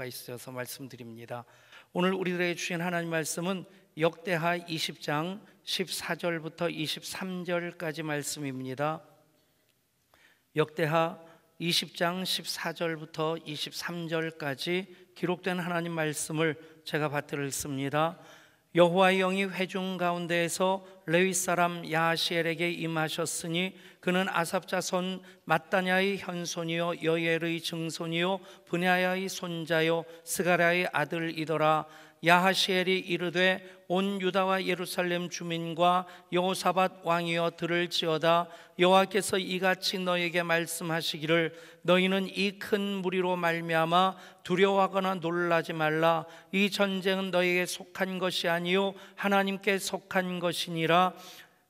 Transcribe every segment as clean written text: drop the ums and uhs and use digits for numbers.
필요가 있어서 말씀드립니다. 오늘 우리들에게 주신 하나님 말씀은 역대하 20장 14절부터 23절까지 말씀입니다. 역대하 20장 14절부터 23절까지 기록된 하나님 말씀을 제가 받들었습니다. 여호와의 영이 회중 가운데에서 레위 사람 야하시엘에게 임하셨으니 그는 아삽 자손 마따냐의 현손이요 여엘의 증손이요 브냐야의 손자요 스가랴의 아들이더라. 야하시엘이 이르되 온 유다와 예루살렘 주민과 여호사밧 왕이여 들을지어다. 여호와께서 이같이 너에게 말씀하시기를 너희는 이 큰 무리로 말미암아 두려워하거나 놀라지 말라. 이 전쟁은 너희에게 속한 것이 아니요 하나님께 속한 것이니라.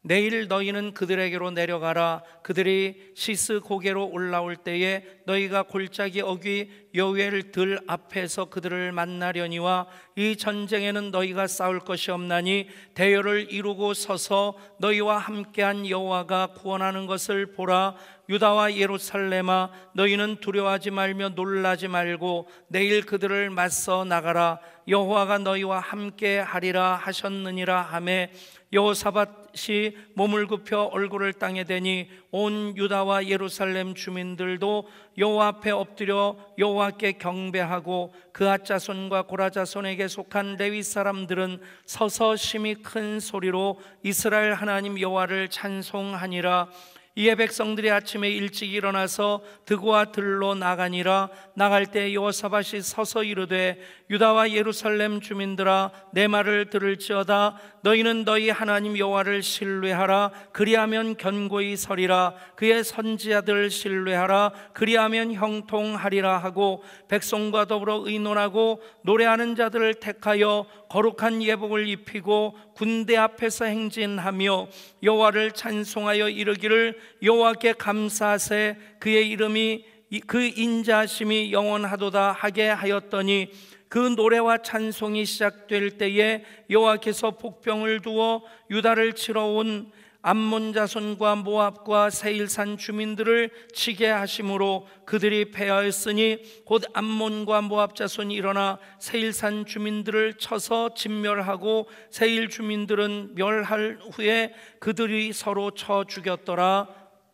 내일 너희는 그들에게로 내려가라. 그들이 시스 고개로 올라올 때에 너희가 골짜기 어귀 여우엘 들 앞에서 그들을 만나려니와 이 전쟁에는 너희가 싸울 것이 없나니 대열을 이루고 서서 너희와 함께한 여호와가 구원하는 것을 보라. 유다와 예루살렘아 너희는 두려워하지 말며 놀라지 말고 내일 그들을 맞서 나가라. 여호와가 너희와 함께 하리라 하셨느니라 하매 여호사밧이 몸을 굽혀 얼굴을 땅에 대니 온 유다와 예루살렘 주민들도 여호와 앞에 엎드려 여호와께 경배하고 그앗 자손과 고라 자손에게 속한 레위 사람들은 서서 심히 큰 소리로 이스라엘 하나님 여호와를 찬송하니라. 이에 백성들이 아침에 일찍 일어나서 드고와 들로 나가니라. 나갈 때 여호사밧이 서서 이르되 유다와 예루살렘 주민들아 내 말을 들을지어다. 너희는 너희 하나님 여호와를 신뢰하라. 그리하면 견고히 서리라. 그의 선지자들을 신뢰하라. 그리하면 형통하리라 하고 백성과 더불어 의논하고 노래하는 자들을 택하여 거룩한 예복을 입히고 군대 앞에서 행진하며 여호와를 찬송하여 이르기를 여호와께 감사하세 그의 이름이 그 인자하심이 영원하도다 하게 하였더니 그 노래와 찬송이 시작될 때에 여호와께서 복병을 두어 유다를 치러 온 암몬 자손과 모압과 세일산 주민들을 치게 하심으로 그들이 패하였으니 곧 암몬과 모압 자손이 일어나 세일산 주민들을 쳐서 진멸하고 세일 주민들은 멸할 후에 그들이 서로 쳐 죽였더라.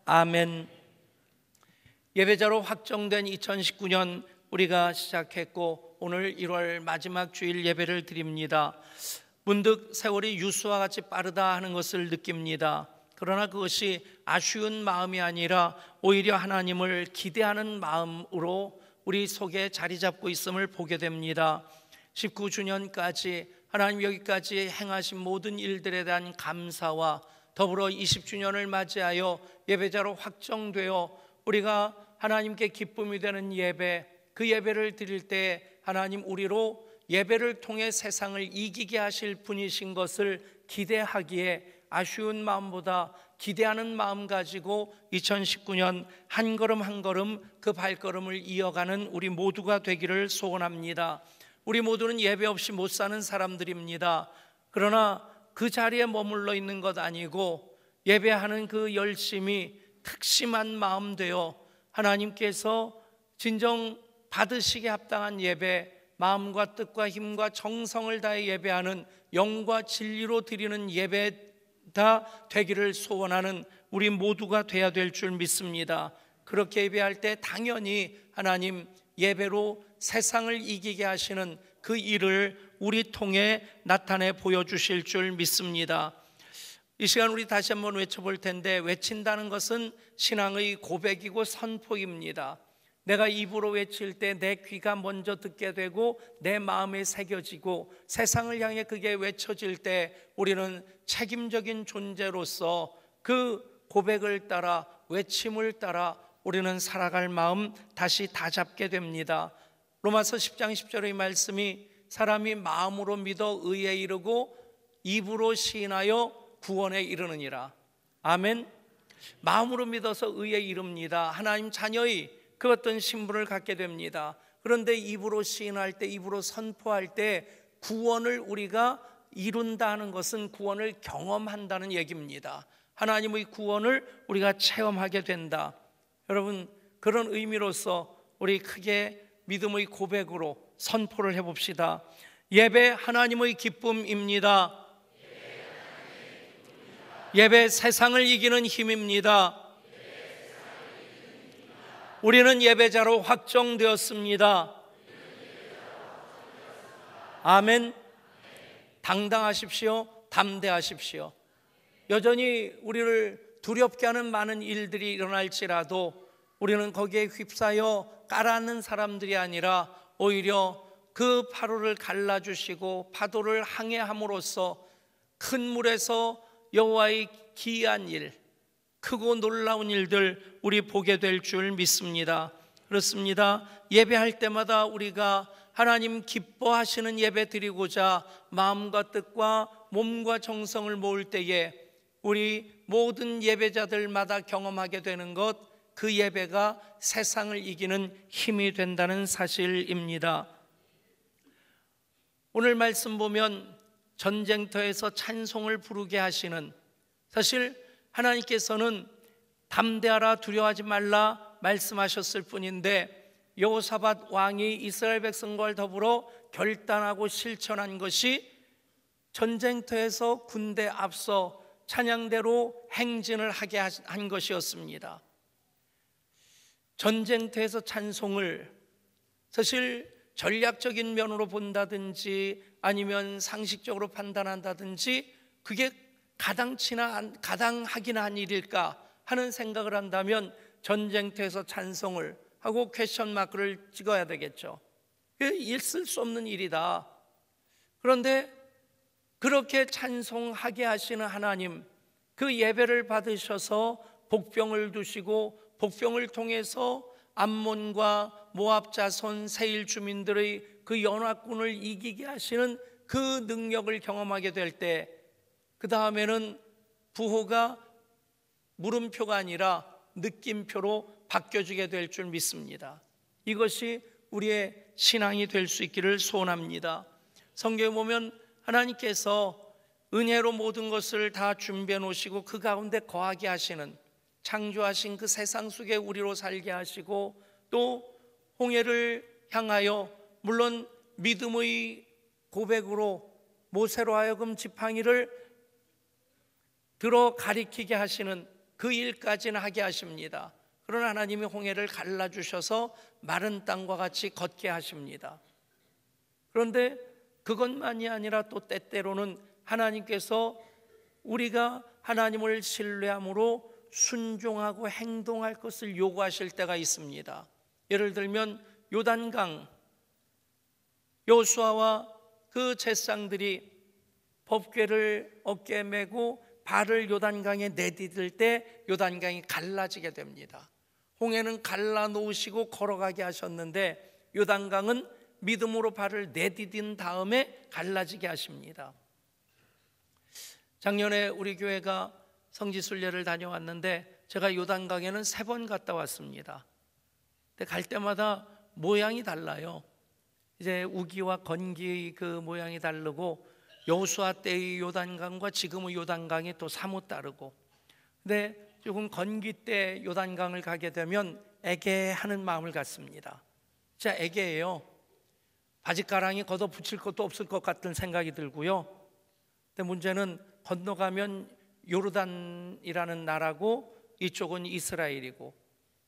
아멘. 예배자로 확정된 2019년 우리가 시작했고 오늘 1월 마지막 주일 예배를 드립니다. 문득 세월이 유수와 같이 빠르다 하는 것을 느낍니다. 그러나 그것이 아쉬운 마음이 아니라 오히려 하나님을 기대하는 마음으로 우리 속에 자리 잡고 있음을 보게 됩니다. 19주년까지 하나님 여기까지 행하신 모든 일들에 대한 감사와 더불어 20주년을 맞이하여 예배자로 확정되어 우리가 하나님께 기쁨이 되는 예배, 그 예배를 드릴 때 하나님 우리로 예배를 통해 세상을 이기게 하실 분이신 것을 기대하기에 아쉬운 마음보다 기대하는 마음 가지고 2019년 한 걸음 한 걸음 그 발걸음을 이어가는 우리 모두가 되기를 소원합니다. 우리 모두는 예배 없이 못 사는 사람들입니다. 그러나 그 자리에 머물러 있는 것 아니고 예배하는 그 열심이 특심한 마음 되어 하나님께서 진정 받으시기에 합당한 예배, 마음과 뜻과 힘과 정성을 다해 예배하는 영과 진리로 드리는 예배다 되기를 소원하는 우리 모두가 돼야 될 줄 믿습니다. 그렇게 예배할 때 당연히 하나님 예배로 세상을 이기게 하시는 그 일을 우리 통해 나타내 보여주실 줄 믿습니다. 이 시간 우리 다시 한번 외쳐볼 텐데 외친다는 것은 신앙의 고백이고 선포입니다. 내가 입으로 외칠 때 내 귀가 먼저 듣게 되고 내 마음에 새겨지고 세상을 향해 그게 외쳐질 때 우리는 책임적인 존재로서 그 고백을 따라 외침을 따라 우리는 살아갈 마음 다시 다잡게 됩니다. 로마서 10장 10절의 말씀이 사람이 마음으로 믿어 의에 이르고 입으로 시인하여 구원에 이르느니라. 아멘. 마음으로 믿어서 의에 이릅니다. 하나님 자녀의 그 어떤 신분을 갖게 됩니다. 그런데 입으로 시인할 때, 입으로 선포할 때 구원을 우리가 이룬다는 것은 구원을 경험한다는 얘기입니다. 하나님의 구원을 우리가 체험하게 된다. 여러분, 그런 의미로서 우리 크게 믿음의 고백으로 선포를 해봅시다. 예배 하나님의 기쁨입니다. 예배 세상을 이기는 힘입니다. 우리는 예배자로 확정되었습니다. 아멘. 당당하십시오. 담대하십시오. 여전히 우리를 두렵게 하는 많은 일들이 일어날지라도 우리는 거기에 휩싸여 깔아앉는 사람들이 아니라 오히려 그 파도를 갈라주시고 파도를 항해함으로써 큰 물에서 여호와의 기이한 일, 크고 놀라운 일들 우리 보게 될 줄 믿습니다. 그렇습니다. 예배할 때마다 우리가 하나님 기뻐하시는 예배 드리고자 마음과 뜻과 몸과 정성을 모을 때에 우리 모든 예배자들마다 경험하게 되는 것, 그 예배가 세상을 이기는 힘이 된다는 사실입니다. 오늘 말씀 보면 전쟁터에서 찬송을 부르게 하시는, 사실 하나님께서는 담대하라 두려워하지 말라 말씀하셨을 뿐인데 여호사밧 왕이 이스라엘 백성과 더불어 결단하고 실천한 것이 전쟁터에서 군대 앞서 찬양대로 행진을 하게 한 것이었습니다. 전쟁터에서 찬송을 사실 전략적인 면으로 본다든지 아니면 상식적으로 판단한다든지 그게 가당하긴 한 일일까 하는 생각을 한다면 전쟁터에서 찬송을 하고 퀘스천 마크를 찍어야 되겠죠. 있을 수 없는 일이다. 그런데 그렇게 찬송하게 하시는 하나님, 그 예배를 받으셔서 복병을 두시고 복병을 통해서 암몬과 모압 자손 세일 주민들의 그 연합군을 이기게 하시는 그 능력을 경험하게 될 때, 그 다음에는 부호가 물음표가 아니라 느낌표로 바뀌어지게 될 줄 믿습니다. 이것이 우리의 신앙이 될 수 있기를 소원합니다. 성경에 보면 하나님께서 은혜로 모든 것을 다 준비해 놓으시고 그 가운데 거하게 하시는, 창조하신 그 세상 속에 우리로 살게 하시고 또 홍해를 향하여 물론 믿음의 고백으로 모세로 하여금 지팡이를 들어 가리키게 하시는 그 일까지는 하게 하십니다. 그러나 하나님이 홍해를 갈라주셔서 마른 땅과 같이 걷게 하십니다. 그런데 그것만이 아니라 또 때때로는 하나님께서 우리가 하나님을 신뢰함으로 순종하고 행동할 것을 요구하실 때가 있습니다. 예를 들면 요단강, 여호수아와 그 제사장들이 법궤를 어깨에 메고 발을 요단강에 내디딜 때 요단강이 갈라지게 됩니다. 홍해는 갈라 놓으시고 걸어가게 하셨는데 요단강은 믿음으로 발을 내디딘 다음에 갈라지게 하십니다. 작년에 우리 교회가 성지순례를 다녀왔는데 제가 요단강에는 3번 갔다 왔습니다. 근데 갈 때마다 모양이 달라요. 이제 우기와 건기의 그 모양이 다르고 여호수아 때의 요단강과 지금의 요단강이 또 사뭇 다르고, 근데 조금 건기 때 요단강을 가게 되면 애개하는 마음을 갖습니다. 진짜 애개해요. 바짓가랑이 걷어 붙일 것도 없을 것 같은 생각이 들고요. 근데 문제는 건너가면 요르단이라는 나라고 이쪽은 이스라엘이고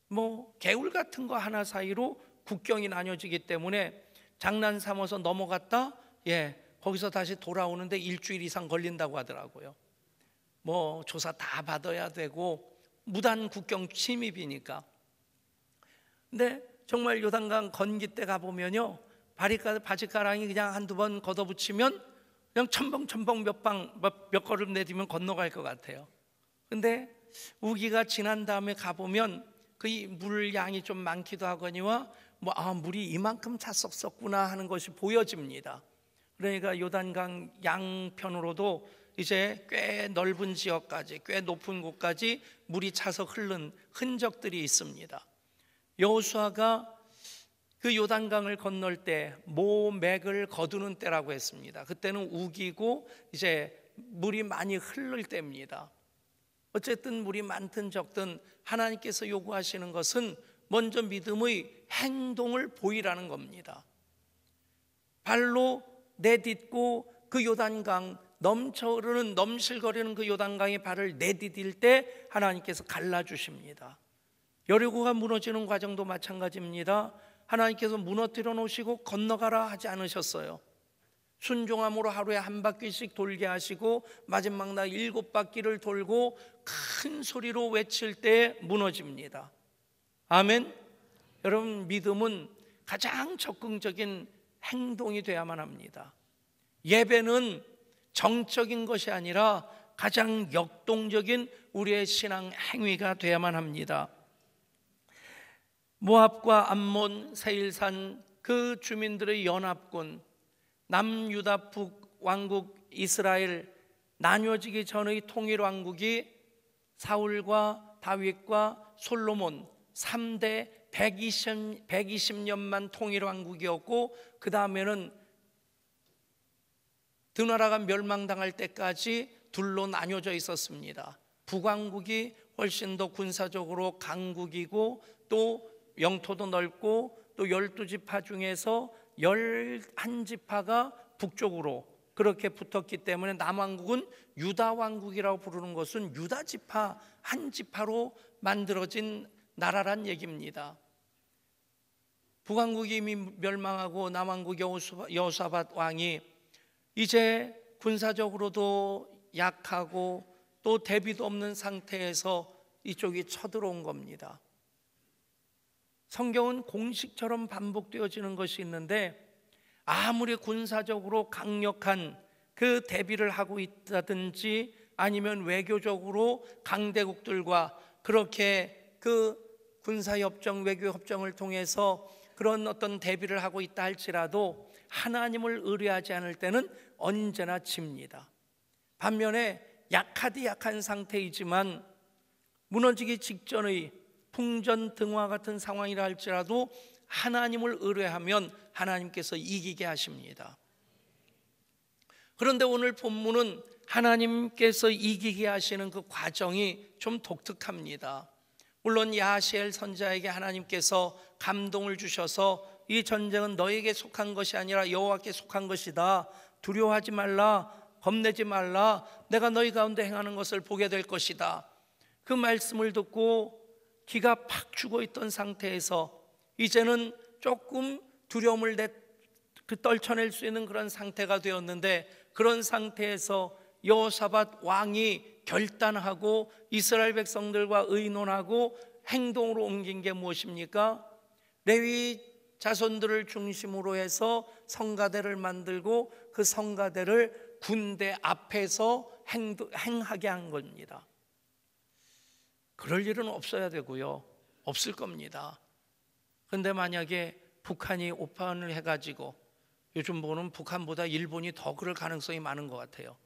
뭐 개울 같은 거 하나 사이로 국경이 나뉘어지기 때문에 장난 삼아서 넘어갔다 거기서 다시 돌아오는데 일주일 이상 걸린다고 하더라고요. 뭐 조사 다 받아야 되고 무단 국경 침입이니까. 근데 정말 요단강 건기 때 가보면요, 바짓가랑이 그냥 한두 번 걷어붙이면 그냥 첨벙첨벙 몇 걸음 내디면 건너갈 것 같아요. 근데 우기가 지난 다음에 가보면 그 물 양이 좀 많기도 하거니와 물이 이만큼 찼었구나 하는 것이 보여집니다. 그러니까 요단강 양편으로도 이제 꽤 넓은 지역까지, 꽤 높은 곳까지 물이 차서 흐른 흔적들이 있습니다. 여호수아가 그 요단강을 건널 때 모맥을 거두는 때라고 했습니다. 그때는 우기고 이제 물이 많이 흐를 때입니다. 어쨌든 물이 많든 적든 하나님께서 요구하시는 것은 먼저 믿음의 행동을 보이라는 겁니다. 발로 내딛고 그 요단강 넘쳐 흐르는 넘실거리는 그 요단강에 발을 내디딜 때 하나님께서 갈라주십니다. 여리고가 무너지는 과정도 마찬가지입니다. 하나님께서 무너뜨려 놓으시고 건너가라 하지 않으셨어요. 순종함으로 하루에 한 바퀴씩 돌게 하시고 마지막 날 7바퀴를 돌고 큰 소리로 외칠 때 무너집니다. 아멘. 여러분, 믿음은 가장 적극적인 행동이 되어야만 합니다. 예배는 정적인 것이 아니라 가장 역동적인 우리의 신앙 행위가 되어야만 합니다. 모압과 암몬, 세일산 그 주민들의 연합군, 남유다 북왕국 이스라엘 나뉘어지기 전의 통일왕국이 사울과 다윗과 솔로몬 3대 120년만 통일왕국이었고, 그 다음에는 두 나라가 멸망당할 때까지 둘로 나뉘어져 있었습니다. 북왕국이 훨씬 더 군사적으로 강국이고 또 영토도 넓고 또 12지파 중에서 11지파가 북쪽으로 그렇게 붙었기 때문에 남왕국은 유다왕국이라고 부르는 것은 유다지파 한 지파로 만들어진 나라란 얘기입니다. 북왕국이 이미 멸망하고 남왕국 여호사밧 왕이 이제 군사적으로도 약하고 또 대비도 없는 상태에서 이쪽이 쳐들어온 겁니다. 성경은 공식처럼 반복되어지는 것이 있는데, 아무리 군사적으로 강력한 그 대비를 하고 있다든지 아니면 외교적으로 강대국들과 그렇게 그 군사협정, 외교협정을 통해서 그런 어떤 대비를 하고 있다 할지라도 하나님을 의뢰하지 않을 때는 언제나 집니다. 반면에 약하디 약한 상태이지만 무너지기 직전의 풍전등화 같은 상황이라 할지라도 하나님을 의뢰하면 하나님께서 이기게 하십니다. 그런데 오늘 본문은 하나님께서 이기게 하시는 그 과정이 좀 독특합니다. 물론 야하시엘 선지자에게 하나님께서 감동을 주셔서 이 전쟁은 너에게 속한 것이 아니라 여호와께 속한 것이다, 두려워하지 말라, 겁내지 말라, 내가 너희 가운데 행하는 것을 보게 될 것이다, 그 말씀을 듣고 기가 팍 죽어 있던 상태에서 이제는 조금 두려움을 떨쳐낼 수 있는 그런 상태가 되었는데, 그런 상태에서 여호사밧 왕이 결단하고 이스라엘 백성들과 의논하고 행동으로 옮긴 게 무엇입니까? 레위 자손들을 중심으로 해서 성가대를 만들고 그 성가대를 군대 앞에서 행하게 한 겁니다. 그럴 일은 없어야 되고요, 없을 겁니다. 그런데 만약에 북한이 오판을 해가지고, 요즘 보는 북한보다 일본이 더 그럴 가능성이 많은 것 같아요.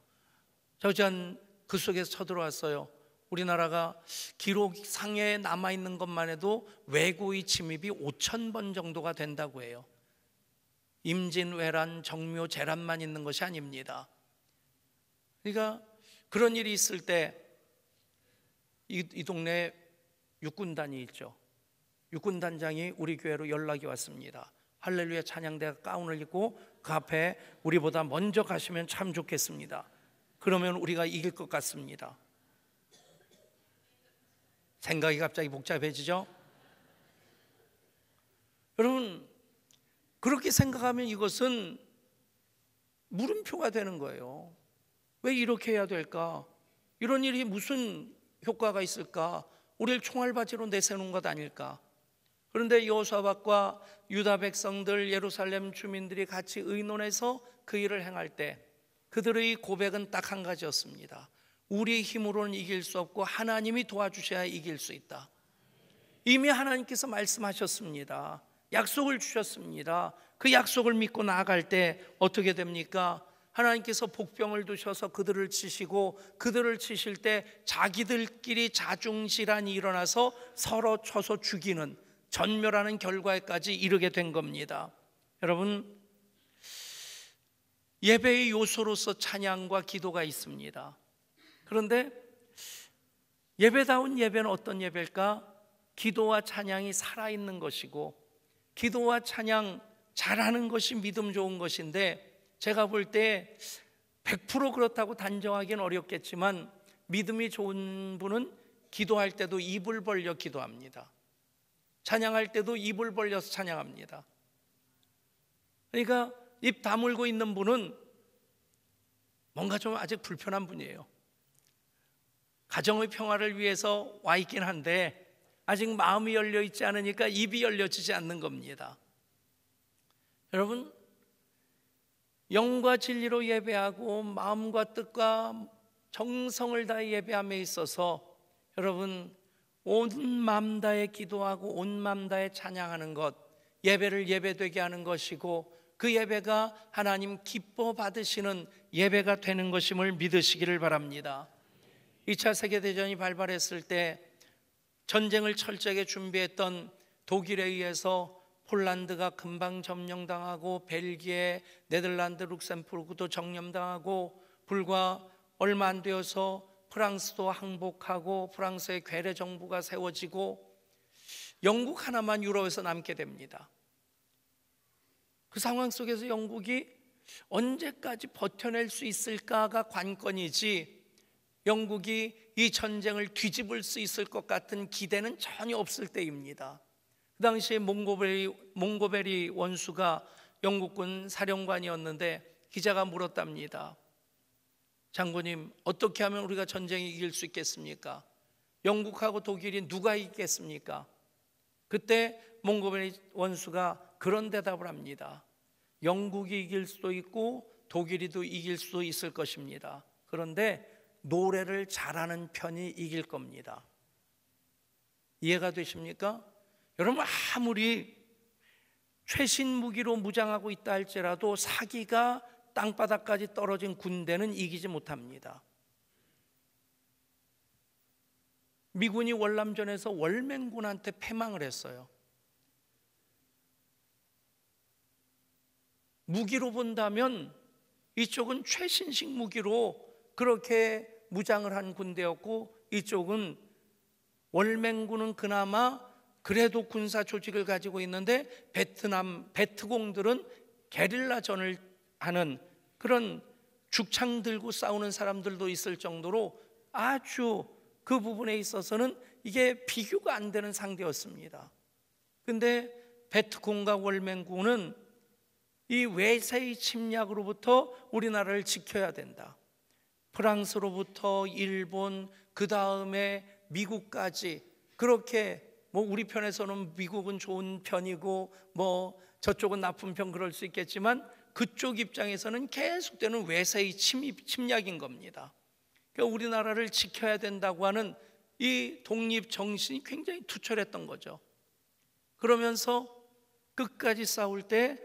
저전 그 속에서 쳐들어왔어요. 우리나라가 기록상에 남아있는 것만 해도 외고의 침입이 5,000번 정도가 된다고 해요. 임진, 외란, 정묘, 재란만 있는 것이 아닙니다. 그러니까 그런 일이 있을 때 이 동네에 육군단이 있죠. 육군단장이 우리 교회로 연락이 왔습니다. 할렐루야 찬양대가 가운을 입고 그 앞에 우리보다 먼저 가시면 참 좋겠습니다. 그러면 우리가 이길 것 같습니다. 생각이 갑자기 복잡해지죠? 여러분, 그렇게 생각하면 이것은 물음표가 되는 거예요. 왜 이렇게 해야 될까? 이런 일이 무슨 효과가 있을까? 우리를 총알바지로 내세우는 것 아닐까? 그런데 여호사밧과 유다 백성들, 예루살렘 주민들이 같이 의논해서 그 일을 행할 때 그들의 고백은 딱 한 가지였습니다. 우리 힘으로는 이길 수 없고 하나님이 도와주셔야 이길 수 있다. 이미 하나님께서 말씀하셨습니다. 약속을 주셨습니다. 그 약속을 믿고 나아갈 때 어떻게 됩니까? 하나님께서 복병을 두셔서 그들을 치시고, 그들을 치실 때 자기들끼리 자중질환이 일어나서 서로 쳐서 죽이는, 전멸하는 결과에까지 이르게 된 겁니다. 여러분, 예배의 요소로서 찬양과 기도가 있습니다. 그런데 예배다운 예배는 어떤 예배일까? 기도와 찬양이 살아있는 것이고, 기도와 찬양, 잘하는 것이 믿음 좋은 것인데, 제가 볼 때 100% 그렇다고 단정하기는 어렵겠지만 믿음이 좋은 분은 기도할 때도 입을 벌려 기도합니다. 찬양할 때도 입을 벌려서 찬양합니다. 그러니까 입 다물고 있는 분은 뭔가 좀 아직 불편한 분이에요. 가정의 평화를 위해서 와 있긴 한데 아직 마음이 열려 있지 않으니까 입이 열려지지 않는 겁니다. 여러분, 영과 진리로 예배하고 마음과 뜻과 정성을 다해 예배함에 있어서 여러분, 온 마음 다해 기도하고 온 마음 다해 찬양하는 것, 예배를 예배되게 하는 것이고 그 예배가 하나님 기뻐 받으시는 예배가 되는 것임을 믿으시기를 바랍니다. 2차 세계대전이 발발했을 때 전쟁을 철저하게 준비했던 독일에 의해서 폴란드가 금방 점령당하고 벨기에, 네덜란드, 룩셈부르크도 점령당하고 불과 얼마 안 되어서 프랑스도 항복하고 프랑스의 괴뢰 정부가 세워지고 영국 하나만 유럽에서 남게 됩니다. 그 상황 속에서 영국이 언제까지 버텨낼 수 있을까가 관건이지, 영국이 이 전쟁을 뒤집을 수 있을 것 같은 기대는 전혀 없을 때입니다. 그 당시에 몽고베리 원수가 영국군 사령관이었는데 기자가 물었답니다. 장군님, 어떻게 하면 우리가 전쟁에 이길 수 있겠습니까? 영국하고 독일이 누가 이기겠습니까? 그때 몽고베리 원수가 그런 대답을 합니다. 영국이 이길 수도 있고 독일이도 이길 수도 있을 것입니다. 그런데 노래를 잘하는 편이 이길 겁니다. 이해가 되십니까? 여러분, 아무리 최신 무기로 무장하고 있다 할지라도 사기가 땅바닥까지 떨어진 군대는 이기지 못합니다. 미군이 월남전에서 월맹군한테 패망을 했어요. 무기로 본다면 이쪽은 최신식 무기로 그렇게 무장을 한 군대였고, 이쪽은 월맹군은 그나마 그래도 군사 조직을 가지고 있는데 베트공들은 게릴라전을 하는 그런 죽창 들고 싸우는 사람들도 있을 정도로 아주 그 부분에 있어서는 이게 비교가 안 되는 상대였습니다. 근데 베트공과 월맹군은 이 외세의 침략으로부터 우리나라를 지켜야 된다. 프랑스로부터 일본, 그 다음에 미국까지, 그렇게 우리 편에서는 미국은 좋은 편이고 저쪽은 나쁜 편, 그럴 수 있겠지만 그쪽 입장에서는 계속되는 외세의 침략인 겁니다. 그러니까 우리나라를 지켜야 된다고 하는 이 독립 정신이 굉장히 투철했던 거죠. 그러면서 끝까지 싸울 때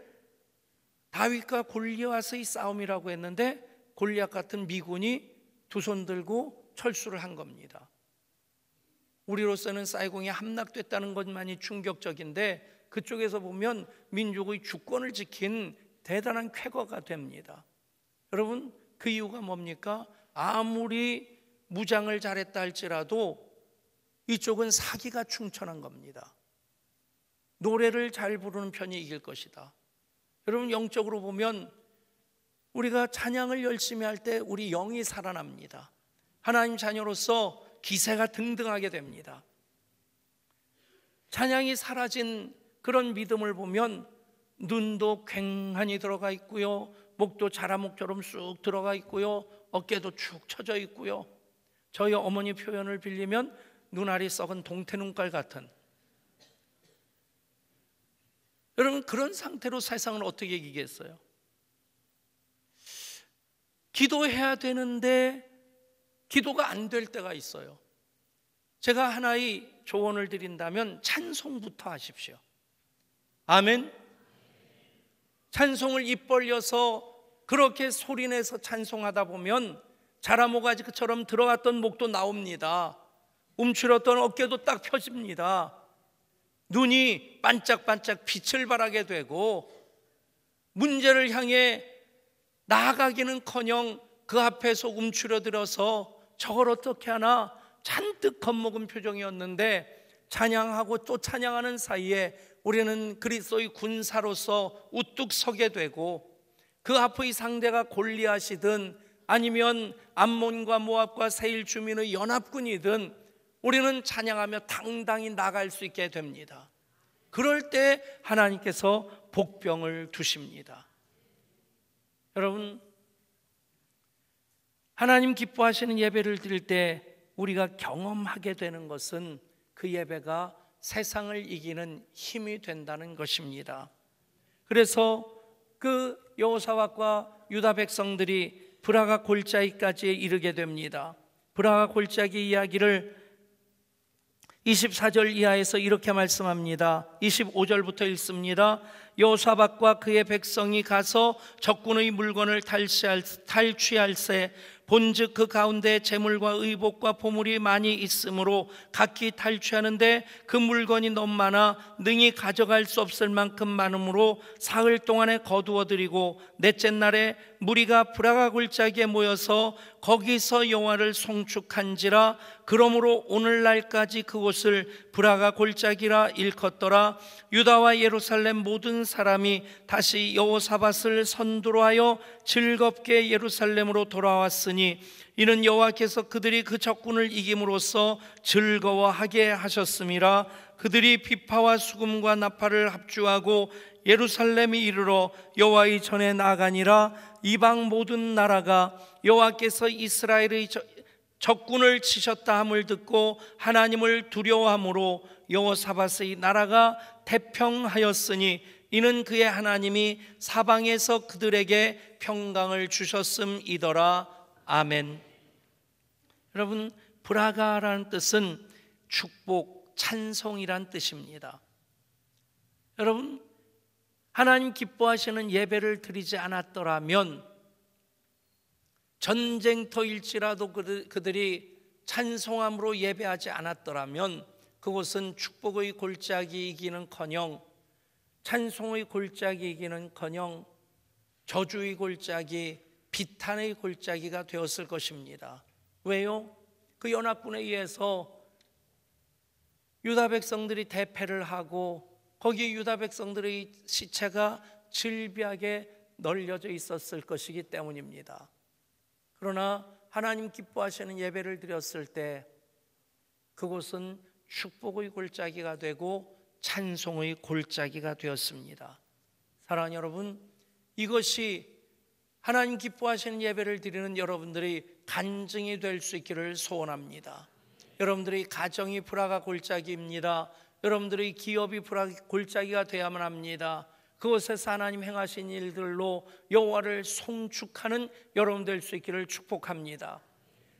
다윗과 골리앗의 싸움이라고 했는데, 골리앗 같은 미군이 두 손 들고 철수를 한 겁니다. 우리로서는 사이공이 함락됐다는 것만이 충격적인데 그쪽에서 보면 민족의 주권을 지킨 대단한 쾌거가 됩니다. 여러분, 그 이유가 뭡니까? 아무리 무장을 잘했다 할지라도 이쪽은 사기가 충천한 겁니다. 노래를 잘 부르는 편이 이길 것이다. 여러분, 영적으로 보면 우리가 찬양을 열심히 할 때 우리 영이 살아납니다. 하나님 자녀로서 기세가 등등하게 됩니다. 찬양이 사라진 그런 믿음을 보면 눈도 괭하니 들어가 있고요, 목도 자라목처럼 쑥 들어가 있고요, 어깨도 축 처져 있고요, 저희 어머니 표현을 빌리면 눈알이 썩은 동태눈깔 같은, 여러분, 그런 상태로 세상을 어떻게 이기겠어요? 기도해야 되는데 기도가 안 될 때가 있어요. 제가 하나의 조언을 드린다면 찬송부터 하십시오. 아멘. 찬송을 입 벌려서 그렇게 소리내서 찬송하다 보면 자라모가지처럼 들어갔던 목도 나옵니다. 움츠렸던 어깨도 딱 펴집니다. 눈이 반짝반짝 빛을 발하게 되고 문제를 향해 나아가기는커녕 그 앞에서 움츠려들어서 저걸 어떻게 하나 잔뜩 겁먹은 표정이었는데 찬양하고 또 찬양하는 사이에 우리는 그리스도의 군사로서 우뚝 서게 되고, 그 앞의 상대가 골리앗이든 아니면 암몬과 모압과 세일 주민의 연합군이든 우리는 찬양하며 당당히 나갈 수 있게 됩니다. 그럴 때 하나님께서 복병을 두십니다. 여러분, 하나님 기뻐하시는 예배를 드릴 때 우리가 경험하게 되는 것은 그 예배가 세상을 이기는 힘이 된다는 것입니다. 그래서 그 여호사밧과 유다 백성들이 브라가 골짜기까지 이르게 됩니다. 브라가 골짜기 이야기를 24절 이하에서 이렇게 말씀합니다. 25절부터 읽습니다. 여호사밧과 그의 백성이 가서 적군의 물건을 탈취할세 본즉 그 가운데 재물과 의복과 보물이 많이 있으므로 각기 탈취하는데 그 물건이 너무 많아 능히 가져갈 수 없을 만큼 많으므로 사흘 동안에 거두어들이고 넷째 날에 무리가 브라가 골짜기에 모여서 거기서 여호와를 송축한지라. 그러므로 오늘날까지 그곳을 브라가 골짜기라 일컫더라. 유다와 예루살렘 모든 사람이 다시 여호사밧을 선두로 하여 즐겁게 예루살렘으로 돌아왔으니 이는 여호와께서 그들이 그 적군을 이김으로써 즐거워하게 하셨음이라. 그들이 비파와 수금과 나팔을 합주하고 예루살렘에 이르러 여호와의 전에 나아가니라. 이방 모든 나라가 여호와께서 이스라엘의 적군을 치셨다 함을 듣고 하나님을 두려워함으로 여호사밧의 나라가 태평하였으니 이는 그의 하나님이 사방에서 그들에게 평강을 주셨음이더라. 아멘. 여러분, 브라가라는 뜻은 축복, 찬송이란 뜻입니다. 여러분, 하나님 기뻐하시는 예배를 드리지 않았더라면, 전쟁터일지라도 그들이 찬송함으로 예배하지 않았더라면 그곳은 축복의 골짜기이기는커녕 찬송의 골짜기이기는커녕 저주의 골짜기, 비탄의 골짜기가 되었을 것입니다. 왜요? 그 연합군에 의해서 유다 백성들이 대패를 하고 거기 유다 백성들의 시체가 질비하게 널려져 있었을 것이기 때문입니다. 그러나 하나님 기뻐하시는 예배를 드렸을 때 그곳은 축복의 골짜기가 되고 찬송의 골짜기가 되었습니다. 사랑하는 여러분, 이것이 하나님 기뻐하시는 예배를 드리는 여러분들이 간증이 될 수 있기를 소원합니다. 여러분들의 가정이 브라가 골짜기입니다. 여러분들의 기업이 브라가 골짜기가 되어야만 합니다. 그곳에서 하나님 행하신 일들로 여호와를 송축하는 여러분 될 수 있기를 축복합니다.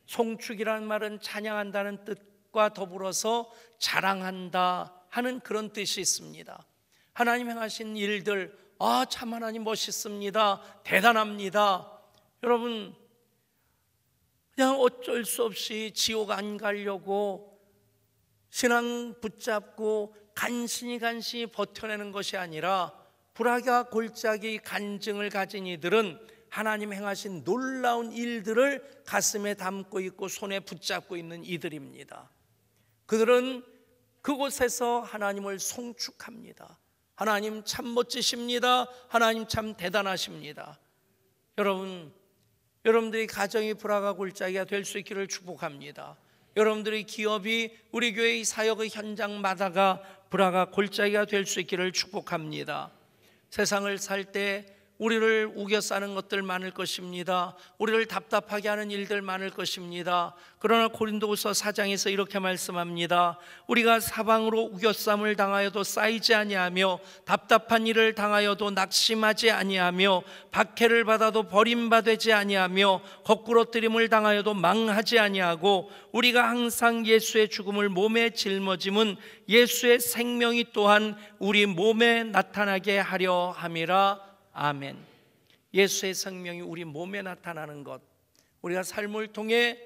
송축이라는 말은 찬양한다는 뜻과 더불어서 자랑한다 하는 그런 뜻이 있습니다. 하나님 행하신 일들, 참 하나님 멋있습니다, 대단합니다. 여러분, 그냥 어쩔 수 없이 지옥 안 가려고 신앙 붙잡고 간신히 버텨내는 것이 아니라 브라가 골짜기 간증을 가진 이들은 하나님 행하신 놀라운 일들을 가슴에 담고 있고 손에 붙잡고 있는 이들입니다. 그들은 그곳에서 하나님을 송축합니다. 하나님 참 멋지십니다. 하나님 참 대단하십니다. 여러분들의 가정이 브라가 골짜기가 될 수 있기를 축복합니다. 여러분들의 기업이 우리 교회의 사역의 현장마다가 브라가 골짜기가 될 수 있기를 축복합니다. 세상을 살 때 우리를 우겨 싸는 것들 많을 것입니다. 우리를 답답하게 하는 일들 많을 것입니다. 그러나 고린도후서 4장에서 이렇게 말씀합니다. 우리가 사방으로 우겨쌈을 당하여도 쌓이지 아니하며 답답한 일을 당하여도 낙심하지 아니하며 박해를 받아도 버림받지 아니하며 거꾸러뜨림을 당하여도 망하지 아니하고 우리가 항상 예수의 죽음을 몸에 짊어짐은 예수의 생명이 또한 우리 몸에 나타나게 하려 함이라. 아멘. 예수의 생명이 우리 몸에 나타나는 것, 우리가 삶을 통해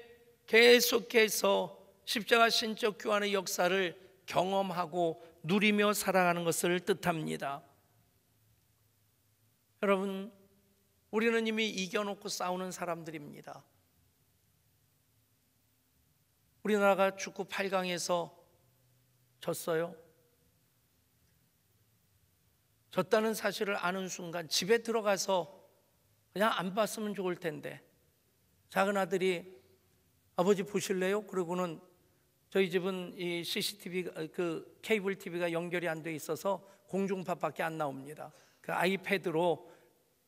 계속해서 십자가 신적 교환의 역사를 경험하고 누리며 살아가는 것을 뜻합니다. 여러분, 우리는 이미 이겨놓고 싸우는 사람들입니다. 우리나라가 축구 8강에서 졌어요. 졌다는 사실을 아는 순간 집에 들어가서 그냥 안 봤으면 좋을 텐데, 작은 아들이 아버지 보실래요? 그러고는 저희 집은 이 CCTV 그 케이블 TV가 연결이 안 돼 있어서 공중파밖에 안 나옵니다. 그 아이패드로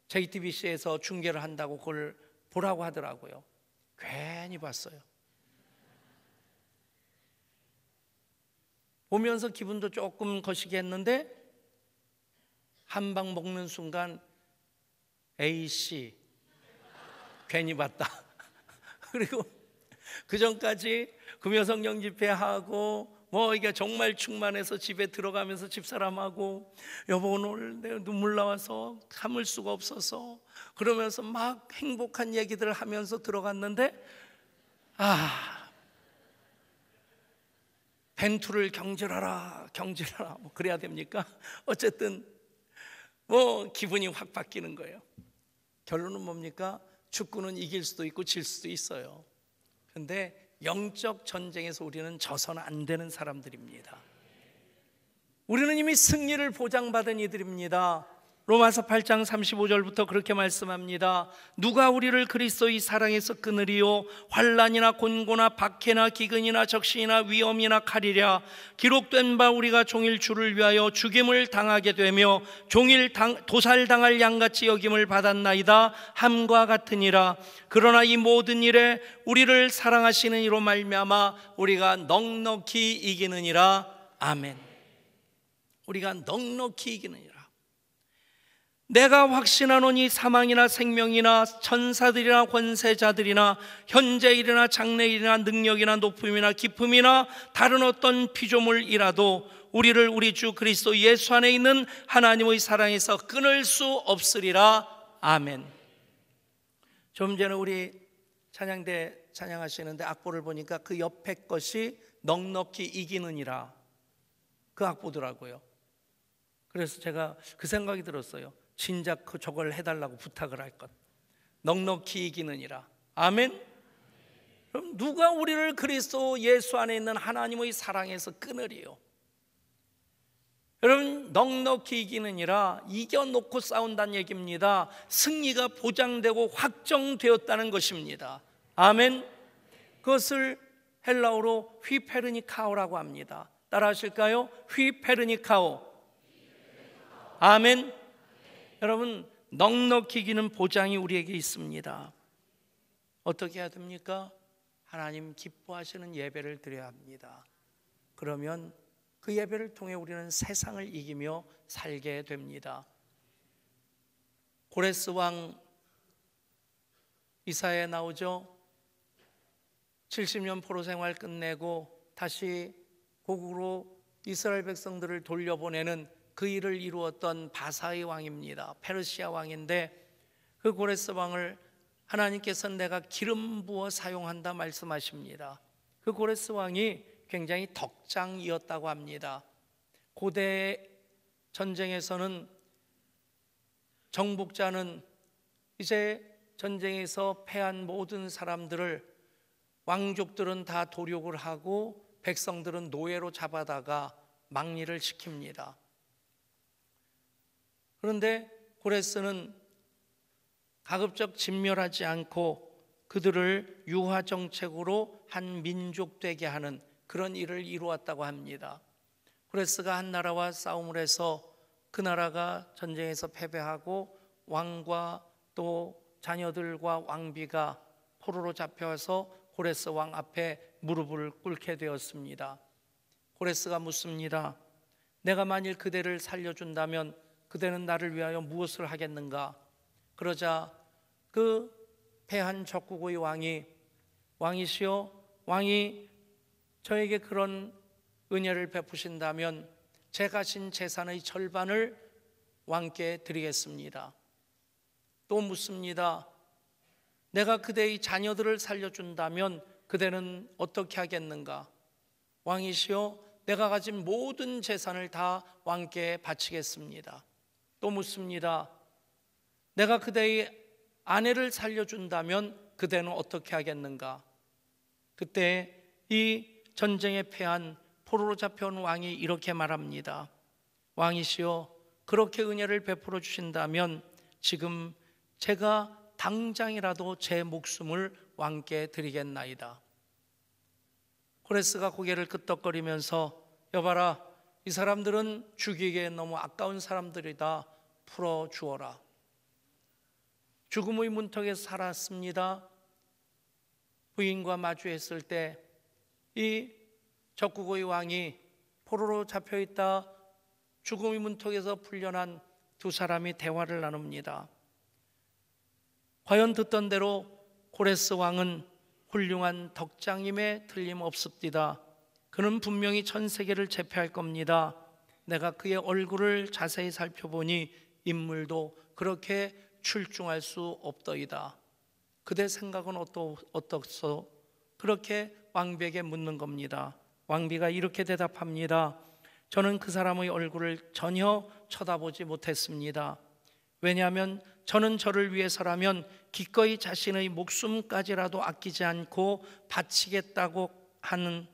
JTBC에서 중계를 한다고 그걸 보라고 하더라고요. 괜히 봤어요. 보면서 기분도 조금 거시기했는데 한 방 먹는 순간 A씨 괜히 봤다. 그리고 그 전까지 금요성령 집회하고 뭐 이게 정말 충만해서 집에 들어가면서 집사람하고 여보 오늘 내가 눈물 나와서 참을 수가 없어서 그러면서 막 행복한 얘기들을 하면서 들어갔는데 벤투를 경질하라 뭐 그래야 됩니까? 어쨌든 뭐 기분이 확 바뀌는 거예요. 결론은 뭡니까? 축구는 이길 수도 있고 질 수도 있어요. 그런데 영적 전쟁에서 우리는 져서는 안 되는 사람들입니다. 우리는 이미 승리를 보장받은 이들입니다. 로마서 8장 35절부터 그렇게 말씀합니다. 누가 우리를 그리스도의 사랑에서 끊으리요? 환난이나 곤고나 박해나 기근이나 적신이나 위험이나 칼이랴. 기록된 바 우리가 종일 주를 위하여 죽임을 당하게 되며 종일 도살당할 양같이 여김을 받았나이다 함과 같으니라. 그러나 이 모든 일에 우리를 사랑하시는 이로 말미암아 우리가 넉넉히 이기느니라. 아멘. 우리가 넉넉히 이기느니라. 내가 확신하노니 사망이나 생명이나 천사들이나 권세자들이나 현재일이나 장래일이나 능력이나 높음이나 깊음이나 다른 어떤 피조물이라도 우리를 우리 주 그리스도 예수 안에 있는 하나님의 사랑에서 끊을 수 없으리라. 아멘. 좀 전에 우리 찬양대 찬양하시는데 악보를 보니까 그 옆에 것이 넉넉히 이기느니라 그 악보더라고요. 그래서 제가 그 생각이 들었어요. 진작 저걸 해달라고 부탁을 할 것. 넉넉히 이기느니라. 아멘. 그럼 누가 우리를 그리스도 예수 안에 있는 하나님의 사랑에서 끊으리요? 여러분, 넉넉히 이기느니라, 이겨놓고 싸운다는 얘기입니다. 승리가 보장되고 확정되었다는 것입니다. 아멘. 그것을 헬라어로 휘페르니카오라고 합니다. 따라 하실까요? 휘페르니카오. 아멘. 여러분, 넉넉히 이기는 보장이 우리에게 있습니다. 어떻게 해야 됩니까? 하나님 기뻐하시는 예배를 드려야 합니다. 그러면 그 예배를 통해 우리는 세상을 이기며 살게 됩니다. 고레스 왕 이사야에 나오죠. 70년 포로 생활 끝내고 다시 고국으로 이스라엘 백성들을 돌려보내는 그 일을 이루었던 바사의 왕입니다. 페르시아 왕인데 그 고레스 왕을 하나님께서는 내가 기름 부어 사용한다 말씀하십니다. 그 고레스 왕이 굉장히 덕장이었다고 합니다. 고대 전쟁에서는 정복자는 이제 전쟁에서 패한 모든 사람들을 왕족들은 다 도륙을 하고 백성들은 노예로 잡아다가 망리를 시킵니다. 그런데 고레스는 가급적 진멸하지 않고 그들을 유화 정책으로 한 민족 되게 하는 그런 일을 이루었다고 합니다. 고레스가 한 나라와 싸움을 해서 그 나라가 전쟁에서 패배하고 왕과 또 자녀들과 왕비가 포로로 잡혀와서 고레스 왕 앞에 무릎을 꿇게 되었습니다. 고레스가 묻습니다. 내가 만일 그대를 살려준다면 그대는 나를 위하여 무엇을 하겠는가? 그러자 그 패한 적국의 왕이시여, 왕이 저에게 그런 은혜를 베푸신다면 제 가진 재산의 절반을 왕께 드리겠습니다. 또 묻습니다. 내가 그대의 자녀들을 살려준다면 그대는 어떻게 하겠는가? 왕이시여, 내가 가진 모든 재산을 다 왕께 바치겠습니다. 또 묻습니다. 내가 그대의 아내를 살려준다면 그대는 어떻게 하겠는가? 그때 이 전쟁에 패한 포로로 잡혀온 왕이 이렇게 말합니다. 왕이시여, 그렇게 은혜를 베풀어 주신다면 지금 제가 당장이라도 제 목숨을 왕께 드리겠나이다. 고레스가 고개를 끄덕거리면서 여봐라, 이 사람들은 죽이기에 너무 아까운 사람들이다. 풀어주어라. 죽음의 문턱에서 살았습니다. 부인과 마주했을 때 이 적국의 왕이 포로로 잡혀있다 죽음의 문턱에서 풀려난 두 사람이 대화를 나눕니다. 과연 듣던 대로 고레스 왕은 훌륭한 덕장임에 틀림없습니다. 그는 분명히 전 세계를 제패할 겁니다. 내가 그의 얼굴을 자세히 살펴보니 인물도 그렇게 출중할 수 없더이다. 그대 생각은 어떻소? 그렇게 왕비에게 묻는 겁니다. 왕비가 이렇게 대답합니다. 저는 그 사람의 얼굴을 전혀 쳐다보지 못했습니다. 왜냐하면 저는 저를 위해서라면 기꺼이 자신의 목숨까지라도 아끼지 않고 바치겠다고 하는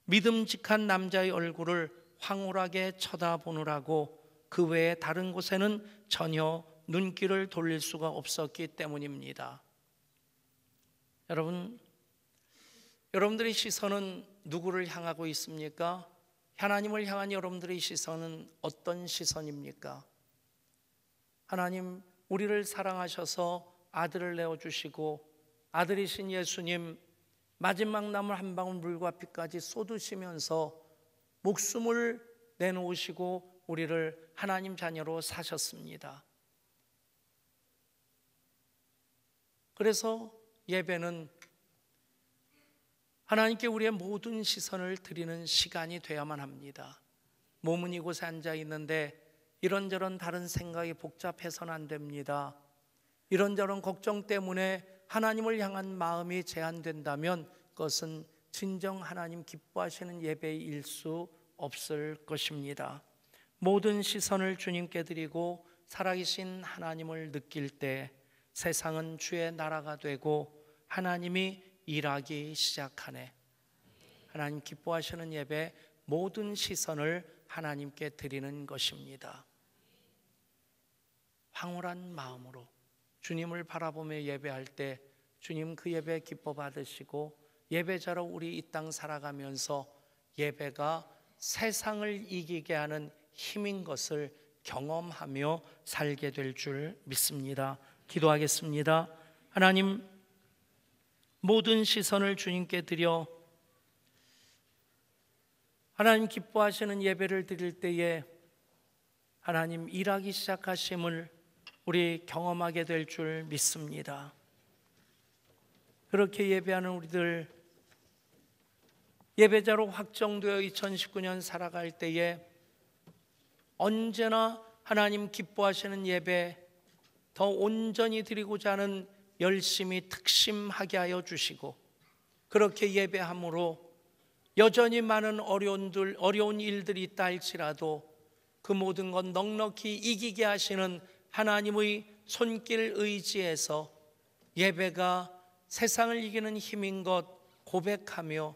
믿음직한 남자의 얼굴을 황홀하게 쳐다보느라고 그 외에 다른 곳에는 전혀 눈길을 돌릴 수가 없었기 때문입니다. 여러분들의 시선은 누구를 향하고 있습니까? 하나님을 향한 여러분들의 시선은 어떤 시선입니까? 하나님, 우리를 사랑하셔서 아들을 내어주시고 아들이신 예수님 마지막 남은 한 방울 물과 피까지 쏟으시면서 목숨을 내놓으시고 우리를 하나님 자녀로 사셨습니다. 그래서 예배는 하나님께 우리의 모든 시선을 드리는 시간이 되어야만 합니다. 몸은 이곳에 앉아 있는데 이런저런 다른 생각이 복잡해서는 안 됩니다. 이런저런 걱정 때문에 하나님을 향한 마음이 제한된다면 그것은 진정 하나님 기뻐하시는 예배일 수 없을 것입니다. 모든 시선을 주님께 드리고 살아계신 하나님을 느낄 때 세상은 주의 나라가 되고 하나님이 일하기 시작하네. 하나님 기뻐하시는 예배 모든 시선을 하나님께 드리는 것입니다. 황홀한 마음으로 주님을 바라보며 예배할 때 주님 그 예배 기뻐 받으시고 예배자로 우리 이 땅 살아가면서 예배가 세상을 이기게 하는 힘인 것을 경험하며 살게 될 줄 믿습니다. 기도하겠습니다. 하나님, 모든 시선을 주님께 드려 하나님 기뻐하시는 예배를 드릴 때에 하나님 일하기 시작하심을 우리 경험하게 될 줄 믿습니다. 그렇게 예배하는 우리들 예배자로 확정되어 2019년 살아갈 때에 언제나 하나님 기뻐하시는 예배 더 온전히 드리고자 하는 열심히 특심하게 하여 주시고 그렇게 예배함으로 여전히 많은 어려운 일들이 있다 할지라도 그 모든 것 넉넉히 이기게 하시는 하나님의 손길 의지에서 예배가 세상을 이기는 힘인 것 고백하며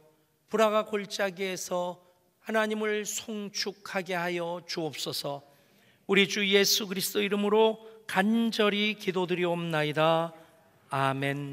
불화가 골짜기에서 하나님을 송축하게 하여 주옵소서. 우리 주 예수 그리스도 이름으로 간절히 기도드리옵나이다. 아멘.